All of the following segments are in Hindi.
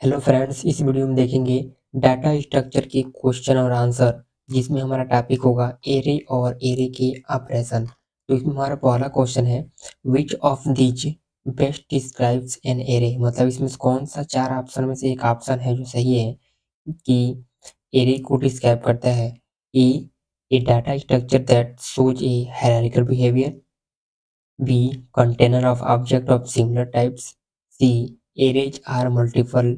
हेलो फ्रेंड्स, इस वीडियो में देखेंगे डाटा स्ट्रक्चर के क्वेश्चन और आंसर, जिसमें हमारा टॉपिक होगा एरे और एरे के ऑपरेशन। तो इसमें हमारा पहला क्वेश्चन है, which of these best describes an array. मतलब इसमें से कौन सा चार ऑप्शन में से एक ऑप्शन है जो सही है कि एरे को डिस्क्राइब करता है। A data structure that shows a hierarchical behaviour. B. Container of object of similar types. C. Arrays are multiple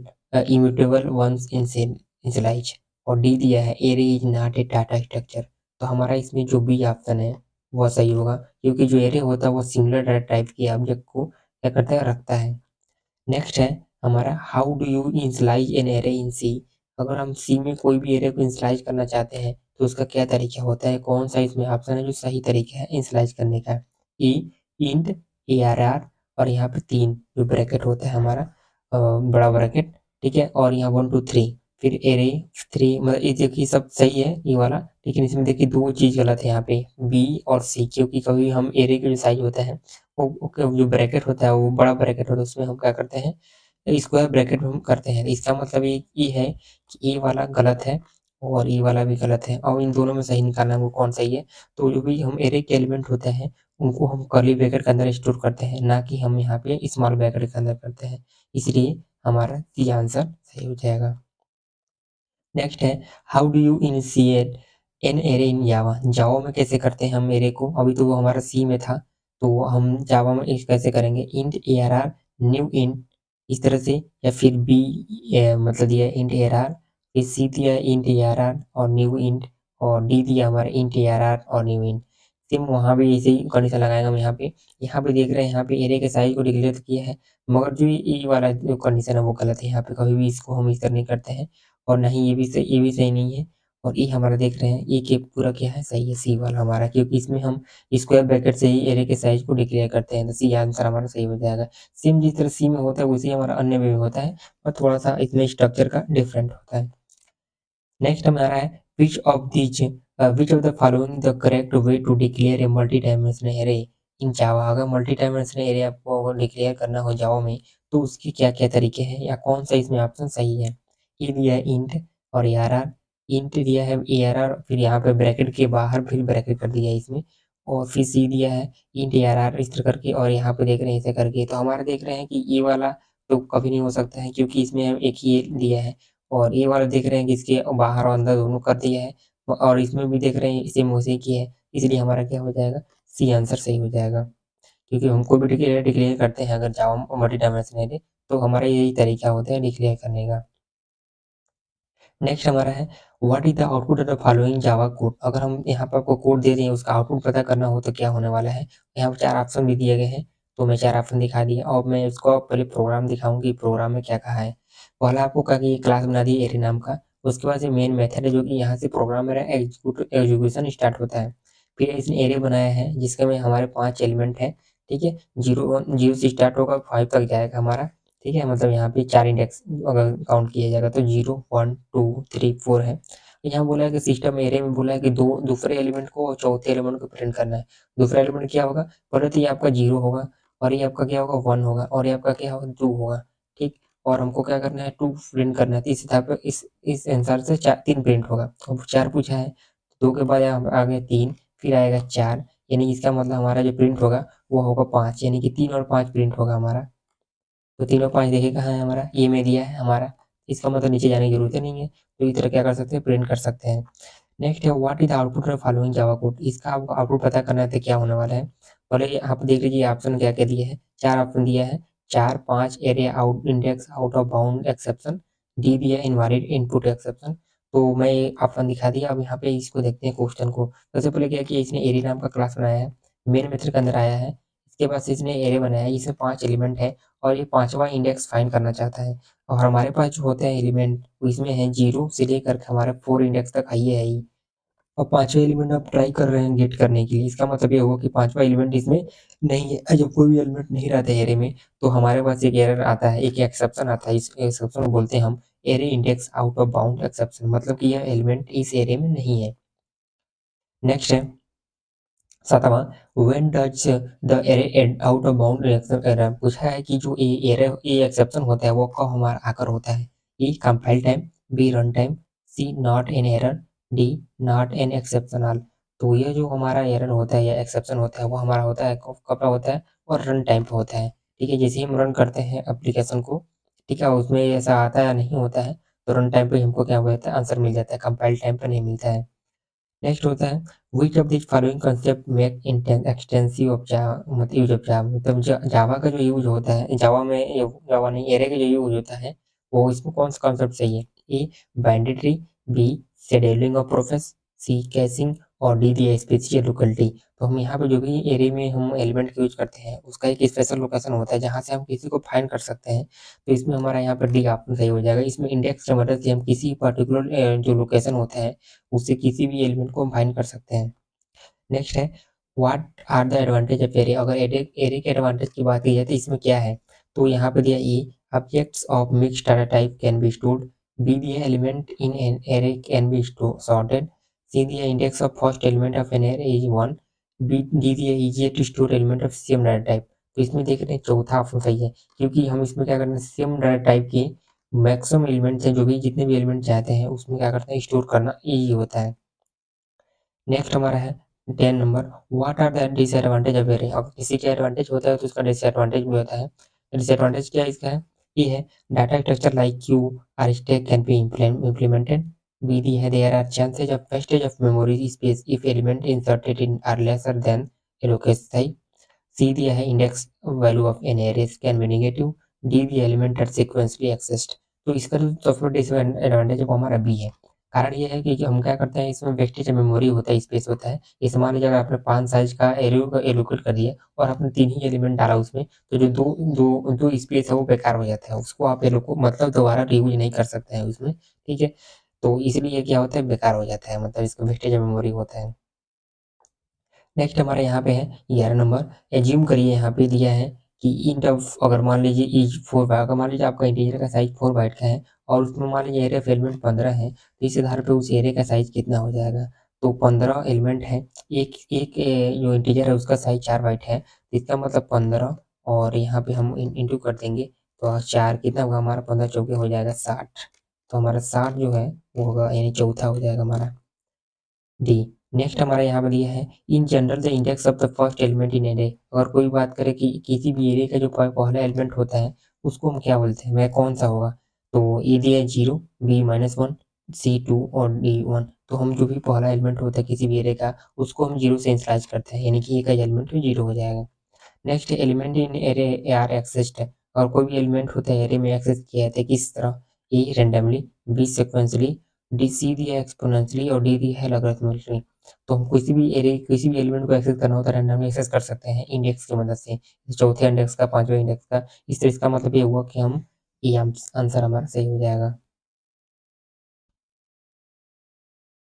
immutable ones initialize। और D दिया है array is not a data structure। तो हमारा इसमें जो B ऑप्शन है वह सही होगा, क्योंकि जो एरे होता है वो सिमिलर डाटा टाइप के ऑब्जेक्ट को क्या करता है, रखता है। नेक्स्ट है हमारा, how do you initialize an array in C. अगर हम सी में कोई भी एरे को इंसलाइज करना चाहते हैं तो उसका क्या तरीका होता है, कौन सा इसमें ऑप्शन है जो सही तरीका है इंसलाइज करने का। ई इंट ए आर आर, और यहाँ पे तीन जो ब्रैकेट होता है हमारा बड़ा ब्रैकेट, ठीक है, और यहाँ 1 2 3, फिर एरे 3। मतलब ये देखिए सब सही है ये वाला, लेकिन इसमें देखिए दो चीज़ गलत है यहाँ पे, बी और सी। क्योंकि कभी हम एरे का जो साइज होता है वो जो ब्रैकेट होता है वो बड़ा ब्रैकेट होता है, उसमें हम क्या करते हैं, स्क्वायर ब्रैकेट में हम करते हैं। इसका मतलब ये है कि ये वाला गलत है और ये वाला भी गलत है, और इन दोनों में सही निकालना है वो कौन सही है। तो जो भी हम एरे के एलिमेंट होते हैं उनको हम कर्ली ब्रैकेट के अंदर स्टोर करते हैं, ना कि हम यहाँ पे स्मॉल ब्रैकेट के अंदर करते हैं। इसलिए हमारा सी आंसर सही हो जाएगा। नेक्स्ट है, how do you initiate an array in Java. Java में कैसे करते हैं हम एरे को, अभी तो वो हमारा सी में था, तो हम जावा में इस कैसे करेंगे, int A R R new int, इस तरह से। या फिर बी मतलब दिया इंट ए आर आर, फिर सी दिया इंट ए आर आर और न्यू इंट, और डी दिया हमारा इंट ए आर आर और न्यू इंट। सेम वहाँ भी ऐसे ही कंडीशन लगाएंगे हम। यहाँ पे देख रहे हैं, यहाँ पे एरे के साइज को डिक्लेयर किया है, मगर जो ये वाला जो कंडीशन है वो गलत है। यहाँ पे कभी भी इसको हम इस तरह नहीं करते हैं, और नहीं ये भी सही नहीं है। और ये हमारा देख रहे हैं, ये के पूरा क्या है, सही है सी वाला हमारा, क्योंकि इसमें हम स्क्वायर ब्रैकेट से ही एरे के साइज को डिक्लेयर करते हैं। तो सी आंसर हमारा सही हो जाएगा। सेम जिस तरह सी में होता है वैसे ही हमारा अन्य में भी होता है, और थोड़ा सा इसमें स्ट्रक्चर का डिफरेंट होता है। नेक्स्ट हमारा है, which of the following the correct way to declare a multi dimensional array in Java. अगर मल्टी डायमेंशनल एरे आपको अगर डिक्लेयर करना हो जावा में, तो उसके क्या क्या तरीके हैं, या कौन सा इसमें ऑप्शन सही है। ये दिया है इंट और ए आर आर। इंट दिया है ए आर आर, फिर यहाँ पे ब्रैकेट के बाहर फिर ब्रैकेट कर दिया है इसमें, और फिर सी दिया है इंट ए आर आर इस तरह करके, और यहाँ पे देख रहे हैं ऐसे करके। तो हमारा देख रहे हैं कि ये वाला तो कभी नहीं हो सकता है, क्योंकि इसमें हम एक ही दिया है। और ये वाला देख रहे हैं कि इसके बाहर और अंदर दोनों कर दिया है, और इसमें भी देख रहे हैं इसे मोसे की है। इसलिए हमारा क्या हो जाएगा, सी आंसर सही हो जाएगा। क्योंकि हमको भी डिक्लेयर डिक्लेयर करते हैं अगर जावा मल्टी डायमेंशनल है, तो हमारा यही तरीका होता है डिक्लेयर करने का। नेक्स्ट हमारा है, what is the output of the following Java code. अगर हम यहाँ पर आपको कोड दे दें, उसका आउटपुट पता करना हो तो क्या होने वाला है। यहाँ पर चार ऑप्शन भी दिए गए हैं, तो मैं चार ऑप्शन दिखा दिया, और मैं इसको पहले प्रोग्राम दिखाऊंगी, प्रोग्राम में क्या कहा है। पहला आपको कहा कि ये क्लास बना दी एरे नाम का। उसके बाद से मेन मेथड है, जो कि यहाँ से प्रोग्राम मेरा एग्जीक्यूशन स्टार्ट होता है। फिर इसने एरे बनाया है जिसके में हमारे 5 एलिमेंट है, ठीक है। 0 से स्टार्ट होगा, 5 तक जाएगा हमारा, ठीक है। मतलब यहाँ पे 4 इंडेक्स अगर काउंट किया जाएगा तो 0 1 2 3 4 है। यहाँ बोला है कि सिस्टम एरे में बोला है कि दो दूसरे एलिमेंट को और चौथे एलिमेंट को प्रिंट करना है। दूसरा एलिमेंट क्या होगा, पहले तो ये आपका 0 होगा, और ये आपका क्या होगा 1 होगा, और ये आपका क्या होगा 2 होगा, ठीक। और हमको क्या करना है, 2 प्रिंट करना है। तो इस हिसाब से इस आंसर से 3 प्रिंट होगा। अब 4 पूछा है, 2 के बाद यहाँ आ गया 3, फिर आएगा 4, यानी इसका मतलब हमारा जो प्रिंट होगा वो होगा 5, यानी कि 3 और 5 प्रिंट होगा हमारा। तो तीनों 5 देखिए कहाँ है हमारा, ये में दिया है हमारा। इसका मतलब नीचे जाने की जरूरत नहीं है, तो इस तरह क्या कर सकते हैं, प्रिंट कर सकते हैं। नेक्स्ट है, what is the output of following Java code. इसका आपको आउटपुट पता करना है तो क्या होने वाला है। पहले आप देख लीजिए ऑप्शन क्या क्या दिए हैं, 4 ऑप्शन दिया है। 4 5 array out index out of bound exception, D दिया इनवैलिड इनपुट एक्सेप्शन। तो मैं ऑप्शन दिखा दिया। अब यहाँ पे इसको देखते हैं क्वेश्चन को। सबसे पहले क्या किया, इसने एरे नाम का क्लास बनाया है, मेन मेथड के अंदर आया है। इसके बाद से इसने एरे बनाया है, इसमें 5 एलिमेंट है, और ये पांचवा इंडेक्स फाइंड करना चाहता है। और हमारे पास जो होते हैं एलिमेंट वो इसमें है 0 से लेकर के हमारे 4 इंडेक्स तक है ही। और पांचवा एलिमेंट आप ट्राई कर रहे हैं गेट करने के लिए, इसका मतलब ये होगा कि पांचवा एलिमेंट इसमें नहीं है। जब कोई भी एलिमेंट नहीं रहता है एरे में, तो हमारे पास एक एरर आता है, एक एक्सेप्शन आता है। इस एक्सेप्शन को बोलते हैं हम array index out of bound exception, मतलब कि यह एलिमेंट इस एरे में नहीं है। नेक्स्ट है 7वां, when does the array and out of bound error. पूछा है कि जो ये एरर ये एक्सेप्शन होता है वो कब हमारा आकर होता है। A compile time, B run time, C not an error, D not an exceptional. तो ये जो हमारा एरर होता है या एक्सेप्शन होता है वो हमारा होता है कब का होता है और रन टाइम पे होता है। ठीक है, जैसे ही हम रन करते हैं एप्लीकेशन को, ठीक है, उसमें ऐसा आता है या नहीं होता है, तो रन टाइम पे हमको क्या हो जाता है, आंसर मिल जाता है, कंपाइल टाइम पे नहीं मिलता है। नेक्स्ट होता है which of this following concept make extensive of मतलब यूज ऑफ जावा, मतलब जावा का जो यूज होता है, जावा में जावा नहीं एरे का जो यूज होता है वो इसमें कौन सा कॉन्सेप्ट सही है? A binary, B scheduling of process, C caching और डी दी स्पेसियल लोकेलिटी। तो हम यहाँ पे जो भी एरे में हम एलिमेंट का यूज करते हैं उसका एक स्पेशल लोकेशन होता है जहाँ से हम किसी को फाइंड कर सकते हैं। तो इसमें हमारा यहाँ पर डी ऑप्शन सही हो जाएगा। इसमें इंडेक्स की मदद से हम किसी पर्टिकुलर जो लोकेशन होता है उससे किसी भी एलिमेंट को हम फाइंड कर सकते हैं। नेक्स्ट है what are the advantage of array. अगर एरे एरे के एडवांटेज की बात की जाए तो इसमें क्या है, तो यहाँ पे दिया A objects of mixed data type can be stored, B the element in an array can be sorted, C the index of first element of an array is 1, B D the easier to store element of same data type. तो इसमें देख रहे हैं चौथा ऑप्शन सही है, क्योंकि हम इसमें क्या करते हैं सेम डाटा टाइप के मैक्सिमम एलिमेंट्स हैं, जो भी जितने भी एलिमेंट चाहते हैं उसमें क्या करते हैं स्टोर करना ईजी होता है। नेक्स्ट हमारा है 10 number what are the disadvantage of array. अब किसी का एडवांटेज होता है तो उसका डिसएडवांटेज भी होता है। डिसएडवांटेज क्या इसका है? ये है data structure like queue or stack can be implemented, B the है there are chances of wastage of memory space if element inserted in are lesser than allocation size, C the है index value of an arrays can be negative, D the element are sequentially accessed. तो इसका जो सबसे डिसएडवांटेज है वो हमारा बी है। कारण ये है कि हम क्या करते हैं इसमें वेस्टेज मेमोरी होता है, स्पेस होता है। इस मान लीजिए अगर आपने 5 साइज का एरे को एलोकेट कर दिया और आपने 3 ही एलिमेंट डाला उसमें, तो जो दो स्पेस है वो बेकार हो जाता है, उसको आप एलोको मतलब दोबारा रीयूज नहीं कर सकते हैं उसमें। ठीक है, तो इसलिए क्या होता है बेकार हो जाता है, मतलब इसका वेस्टेज मेमोरी होता है। नेक्स्ट हमारे यहाँ पे है 11 नंबर एज्यूम करिए, यहाँ पे दिया है कि इंट ऑफ अगर मान लीजिए इज 4 बाइट, अगर मान लीजिए आपका इंटीजर का साइज 4 बाइट का है और उसमें मान लीजिए एरे ऑफ एलिमेंट 15 है, तो इस आधार पे उस एरे का साइज कितना हो जाएगा? तो 15 एलिमेंट है, एक एक जो इंटीजर है उसका साइज 4 बाइट है, तो इसका मतलब 15 और यहाँ पे हम इंटू कर देंगे तो 4 कितना होगा हमारा, 15 चौके हो जाएगा 60। तो हमारा 60 जो है वो होगा यानी चौथा हो जाएगा हमारा डी। नेक्स्ट हमारा यहाँ पे दिया है in general the index of the first element in array. अगर कोई बात करे कि किसी भी एरे का जो पहला एलिमेंट होता है उसको हम क्या बोलते हैं, वह कौन सा होगा? तो ए दिया है 0, बी -1, सी 2 और डी 1। तो हम जो भी पहला एलिमेंट होता है किसी भी एरे का उसको हम 0 से इनिशियलाइज करते हैं, यानी कि ए का एलिमेंट 0 हो जाएगा। Next element in array are accessed है, और कोई भी एलिमेंट होता है एरे में एक्सेस किया जाता है किस तरह? A randomly, B sequentially, D C the exponentially और डी दिया है लॉगरिथमिकली। तो हम किसी भी एरे किसी भी एलिमेंट को एक्सेस करना होता है रैंडमली एक्सेस कर सकते हैं इंडेक्स की मदद से, चौथे इंडेक्स का, पांचवें इंडेक्स का। इस तरह इसका मतलब ये हुआ कि हम ये आंसर हमारा सही हो जाएगा।